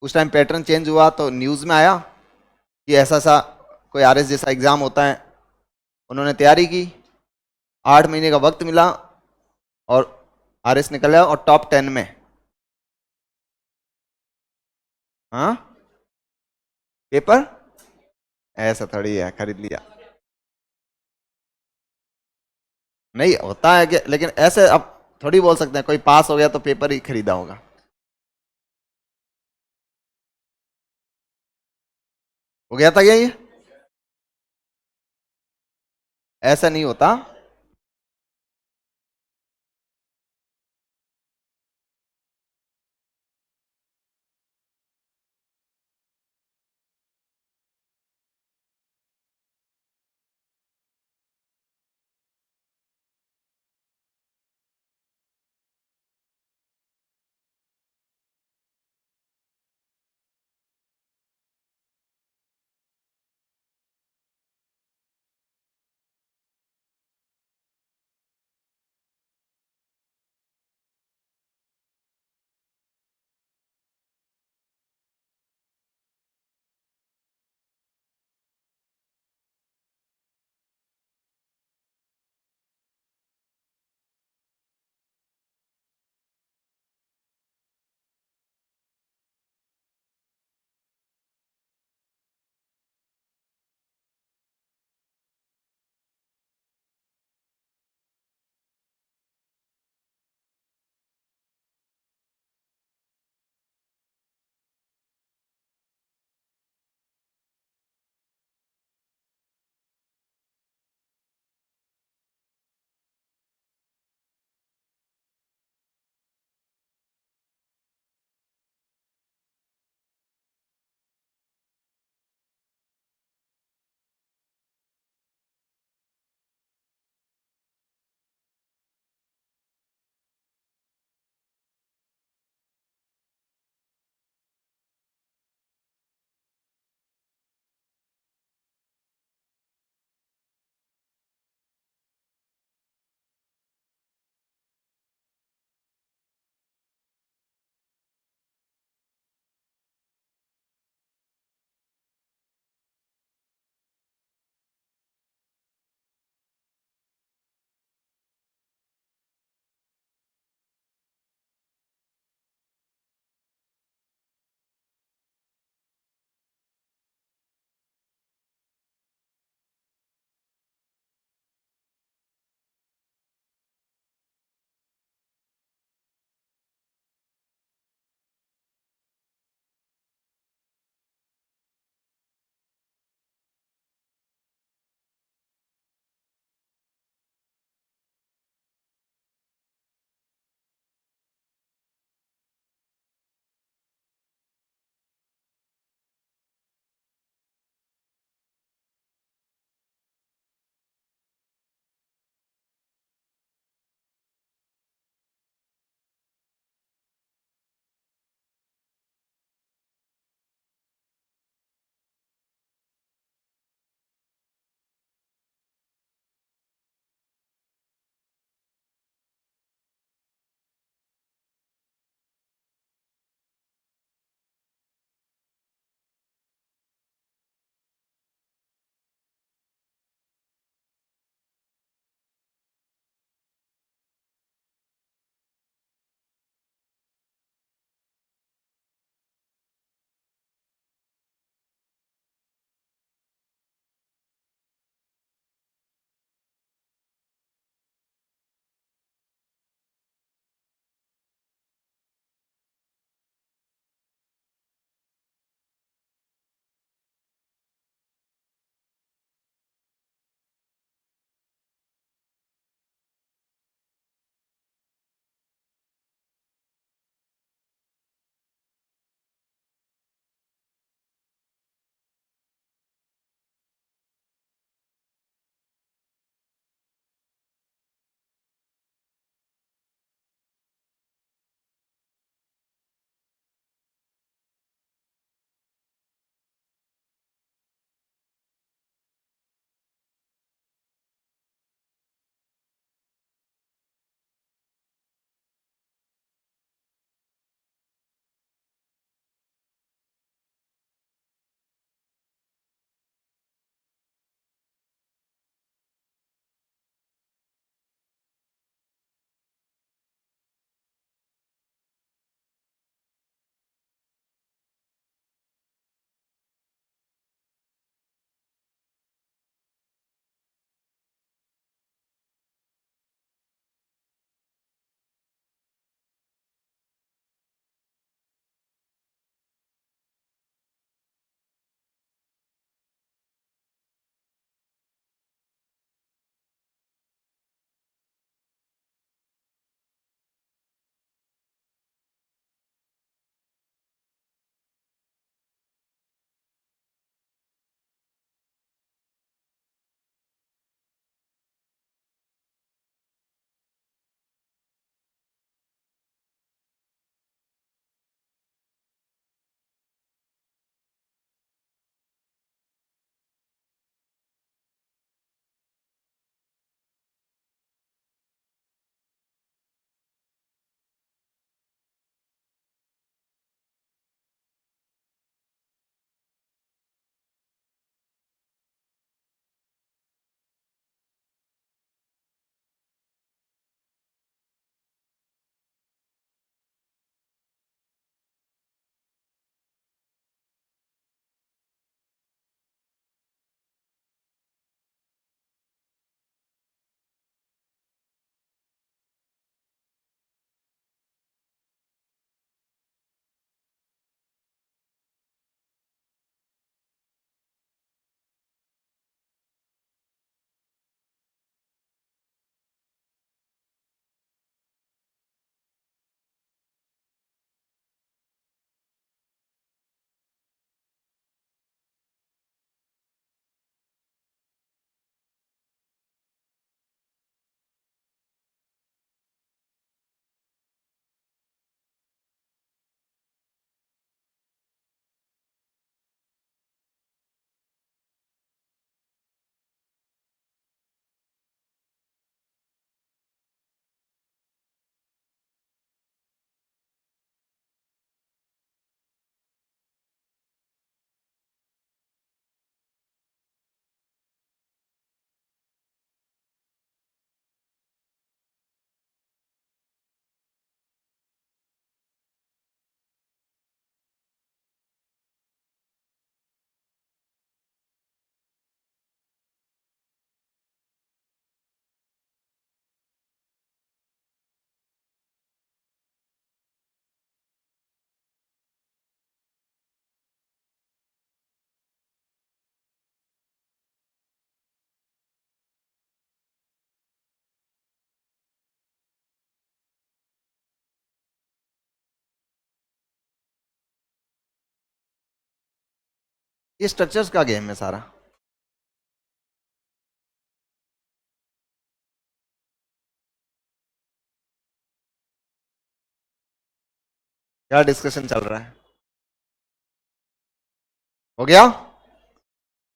उस टाइम पैटर्न चेंज हुआ तो न्यूज़ में आया कि ऐसा सा कोई आरएस जैसा एग्जाम होता है। उन्होंने तैयारी की, 8 महीने का वक्त मिला और आरएस निकला और टॉप 10 में। हाँ, पेपर ऐसा थोड़ी है खरीद लिया। नहीं होता है कि, लेकिन ऐसे अब थोड़ी बोल सकते हैं कोई पास हो गया तो पेपर ही खरीदा होगा। हो गया था क्या ये? ऐसा नहीं होता। ये स्ट्रक्चर्स का गेम है सारा। क्या डिस्कशन चल रहा है? हो गया?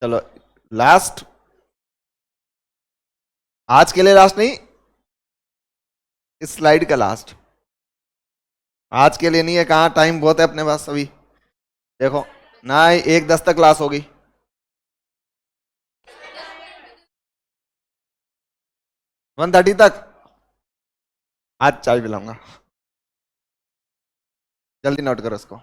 चलो लास्ट, आज के लिए लास्ट नहीं, इस स्लाइड का लास्ट। आज के लिए नहीं है, कहाँ, टाइम बहुत है अपने पास अभी। देखो ना, 1:10 तक क्लास होगी। 1:30 तक। आज चाय पिलाऊंगा, जल्दी नोट करो उसको।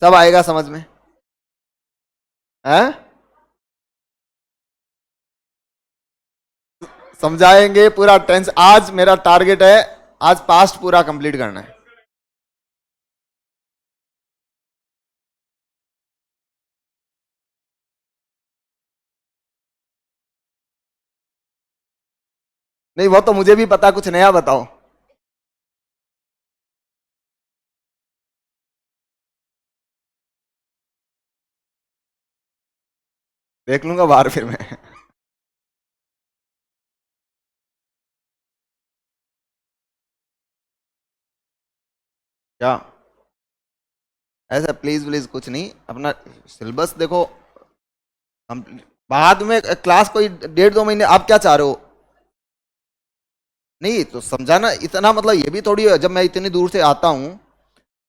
सब आएगा समझ में? हैं? समझाएंगे पूरा टेंस। आज मेरा टारगेट है, आज पास्ट पूरा कंप्लीट करना है। नहीं वो तो मुझे भी पता, कुछ नया बताओ। देख लूंगा बाहर फिर मैं। क्या? ऐसा प्लीज प्लीज कुछ नहीं, अपना सिलेबस देखो। हम बाद में क्लास कोई 1.5-2 महीने, आप क्या चाह रहे हो? नहीं तो समझाना इतना, मतलब ये भी थोड़ी है, जब मैं इतनी दूर से आता हूँ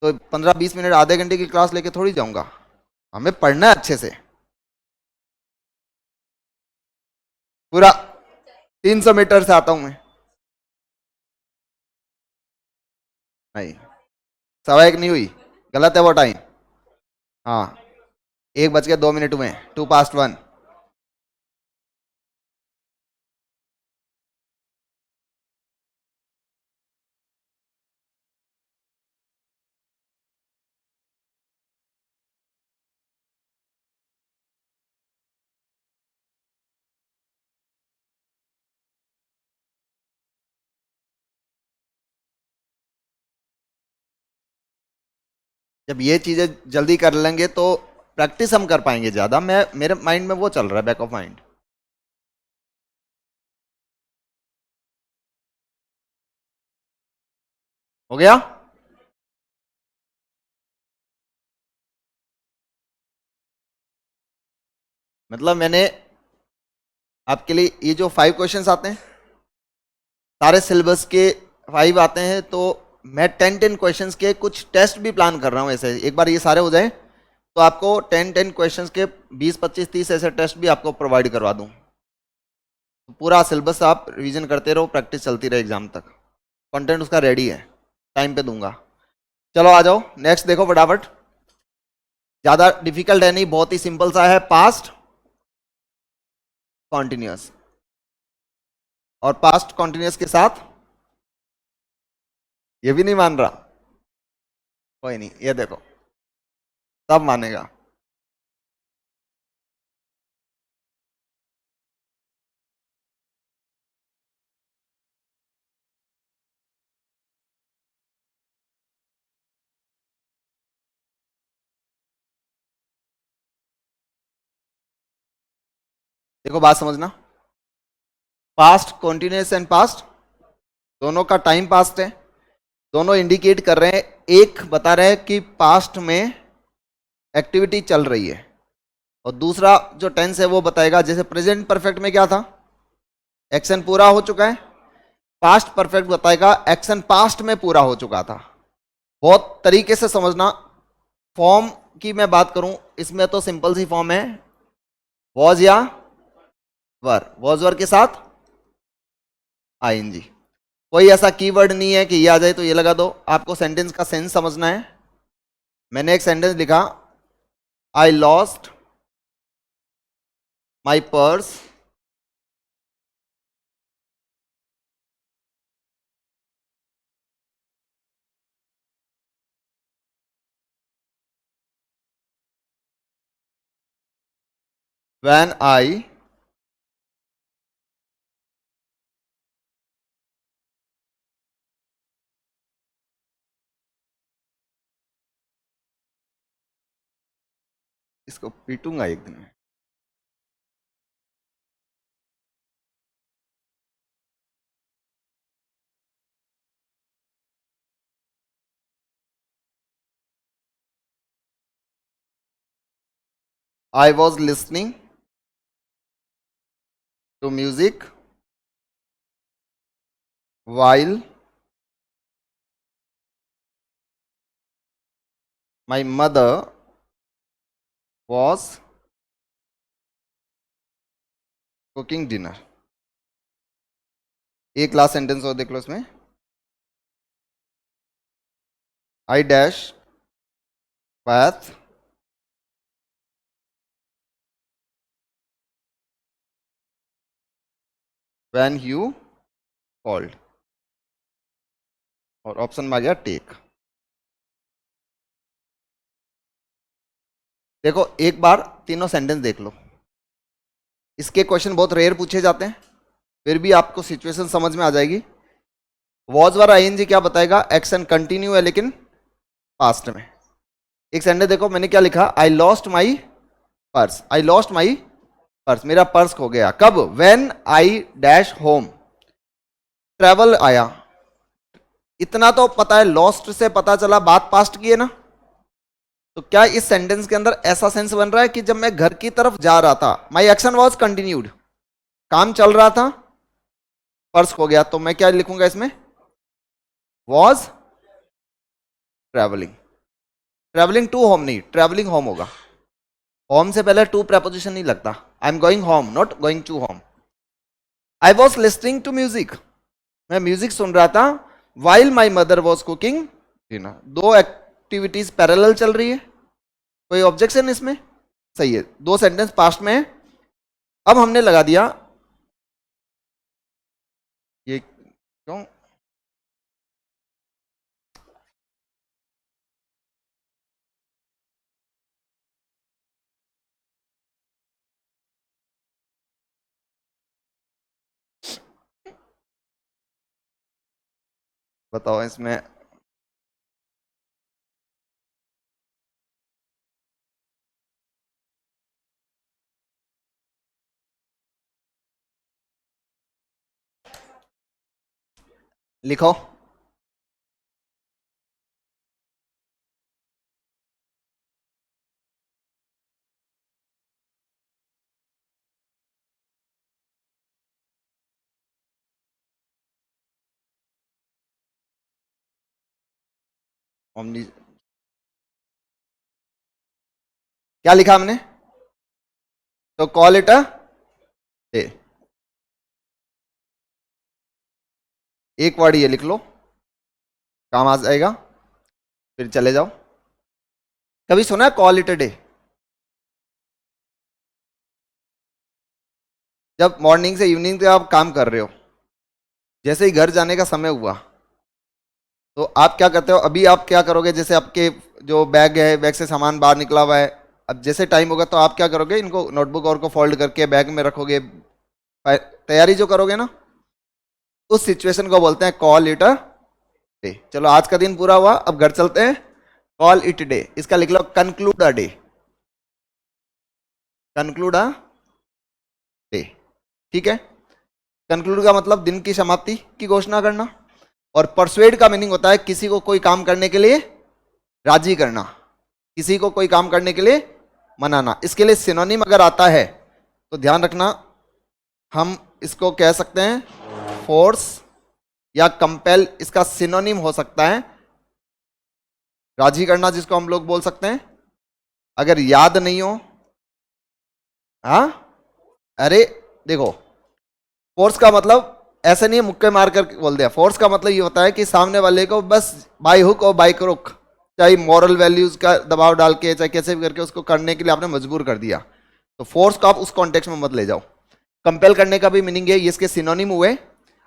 तो 15-20 मिनट आधे घंटे की क्लास लेके थोड़ी जाऊंगा। हमें पढ़ना है अच्छे से पूरा। 300 मीटर से आता हूं मैं। नहीं, 1:15 नहीं हुई, गलत है वो टाइम। हाँ, 1:02 हुए, 1:02। जब ये चीजें जल्दी कर लेंगे तो प्रैक्टिस हम कर पाएंगे ज्यादा। मैं, मेरे माइंड में वो चल रहा है, बैक ऑफ माइंड। हो गया? मतलब मैंने आपके लिए ये जो 5 क्वेश्चंस आते हैं, सारे सिलेबस के 5 आते हैं, तो मैं 10-10 क्वेश्चंस के कुछ टेस्ट भी प्लान कर रहा हूँ। ऐसे एक बार ये सारे हो जाए तो आपको 10-10 क्वेश्चंस के 20-25-30 ऐसे टेस्ट भी आपको प्रोवाइड करवा दूँ। तो पूरा सिलेबस आप रिवीजन करते रहो, प्रैक्टिस चलती रहे एग्जाम तक। कंटेंट उसका रेडी है, टाइम पे दूंगा। चलो आ जाओ, नेक्स्ट देखो फटाफट। ज्यादा डिफिकल्ट है नहीं, बहुत ही सिंपल सा है, पास्ट कॉन्टिन्यूस। और पास्ट कॉन्टिन्यूस के साथ, ये भी नहीं मान रहा, कोई नहीं, ये देखो, सब मानेगा। देखो बात समझना, पास्ट कॉन्टिन्यूस एंड पास्ट दोनों का टाइम पास्ट है। दोनों इंडिकेट कर रहे हैं, एक बता रहे हैं कि पास्ट में एक्टिविटी चल रही है, और दूसरा जो टेंस है वो बताएगा, जैसे प्रेजेंट परफेक्ट में क्या था, एक्शन पूरा हो चुका है। पास्ट परफेक्ट बताएगा एक्शन पास्ट में पूरा हो चुका था। बहुत तरीके से समझना। फॉर्म की मैं बात करूं, इसमें तो सिंपल सी फॉर्म है, वॉज या वर, वॉज वर के साथ आईएनजी। कोई ऐसा कीवर्ड नहीं है कि ये आ जाए तो ये लगा दो। आपको सेंटेंस का सेंस समझना है। मैंने एक सेंटेंस लिखा, I lost my purse when I इसको पीटूंगा एक दिन में। I was listening to music while my mother was cooking dinner। एक लास्ट सेंटेंस और देख लो इसमें। I dash bath when you called, और ऑप्शन में आ गया टेक। देखो एक बार तीनों सेंटेंस देख लो। इसके क्वेश्चन बहुत रेयर पूछे जाते हैं, फिर भी आपको सिचुएशन समझ में आ जाएगी। वॉज वाला आईएनजी क्या बताएगा, एक्शन कंटिन्यू है लेकिन पास्ट में। एक सेंटेंस देखो मैंने क्या लिखा, I lost my purse. I lost my purse, मेरा पर्स खो गया। कब, when I dash home. Travel आया, इतना तो पता है, लॉस्ट से पता चला बात पास्ट की है ना। तो क्या इस सेंटेंस के अंदर ऐसा सेंस बन रहा है कि जब मैं घर की तरफ जा रहा था, माई एक्शन वॉज कंटिन्यूड, काम चल रहा था, पर्स खो गया, तो मैं क्या लिखूंगा इसमें, was travelling. Travelling to home नहीं, ट्रेवलिंग होम होगा। होम से पहले टू प्रेपोजिशन नहीं लगता। I am going home, not going to home. I was listening to music, मैं म्यूजिक सुन रहा था, while my mother was cooking dinner. दो एक्टिविटीज पैरेलल चल रही है, कोई ऑब्जेक्शन इसमें, सही है। दो सेंटेंस पास्ट में है। अब हमने लगा दिया, ये क्यों, बताओ इसमें। लिखो, ओमनी, क्या लिखा हमने, तो कॉल इट अ डे। एक वर्ड ये लिख लो, काम आ जाएगा, फिर चले जाओ। कभी सुना है कॉल इट अ डे? जब मॉर्निंग से इवनिंग तक आप काम कर रहे हो, जैसे ही घर जाने का समय हुआ, तो आप क्या करते हो, अभी आप क्या करोगे, जैसे आपके जो बैग है, बैग से सामान बाहर निकला हुआ है, अब जैसे टाइम होगा तो आप क्या करोगे, इनको नोटबुक और को फोल्ड करके बैग में रखोगे, तैयारी जो करोगे ना, उस सिचुएशन को बोलते हैं कॉल इट अ डे। चलो आज का दिन पूरा हुआ, अब घर चलते हैं, कॉल इट डे। इसका लिख लो conclude a day, conclude a day, ठीक है। कंक्लूड का मतलब दिन की समाप्ति की घोषणा करना, और परसुएड का मीनिंग होता है किसी को कोई काम करने के लिए राजी करना, किसी को कोई काम करने के लिए मनाना। इसके लिए सिनोनिम अगर आता है तो ध्यान रखना, हम इसको कह सकते हैं फोर्स या कंपेल, इसका सिनोनिम हो सकता है राजी करना, जिसको हम लोग बोल सकते हैं। अगर याद नहीं हो, हाँ, अरे देखो, फोर्स का मतलब ऐसे नहीं मुक्के मार कर बोल दिया। फोर्स का मतलब ये होता है कि सामने वाले को बस बाई हुक और बाई क्रुक, चाहे मॉरल वैल्यूज का दबाव डाल के, चाहे कैसे भी करके उसको करने के लिए आपने मजबूर कर दिया, तो फोर्स को आप उस कॉन्टेक्स्ट में मत ले जाओ। कंपेल करने का भी मीनिंग है, ये इसके सिनोनिम हुए।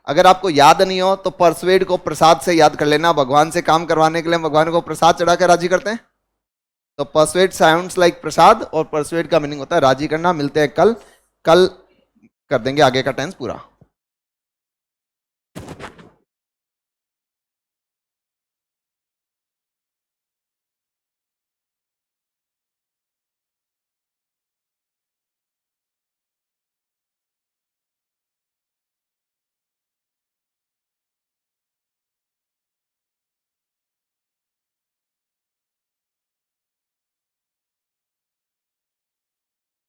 अगर आपको याद नहीं हो तो परसुएड को प्रसाद से याद कर लेना। भगवान से काम करवाने के लिए भगवान को प्रसाद चढ़ाकर राजी करते हैं, तो परसुएड साउंड्स लाइक प्रसाद, और परसुएड का मीनिंग होता है राजी करना। मिलते हैं कल, कल कर देंगे आगे का टेंस पूरा।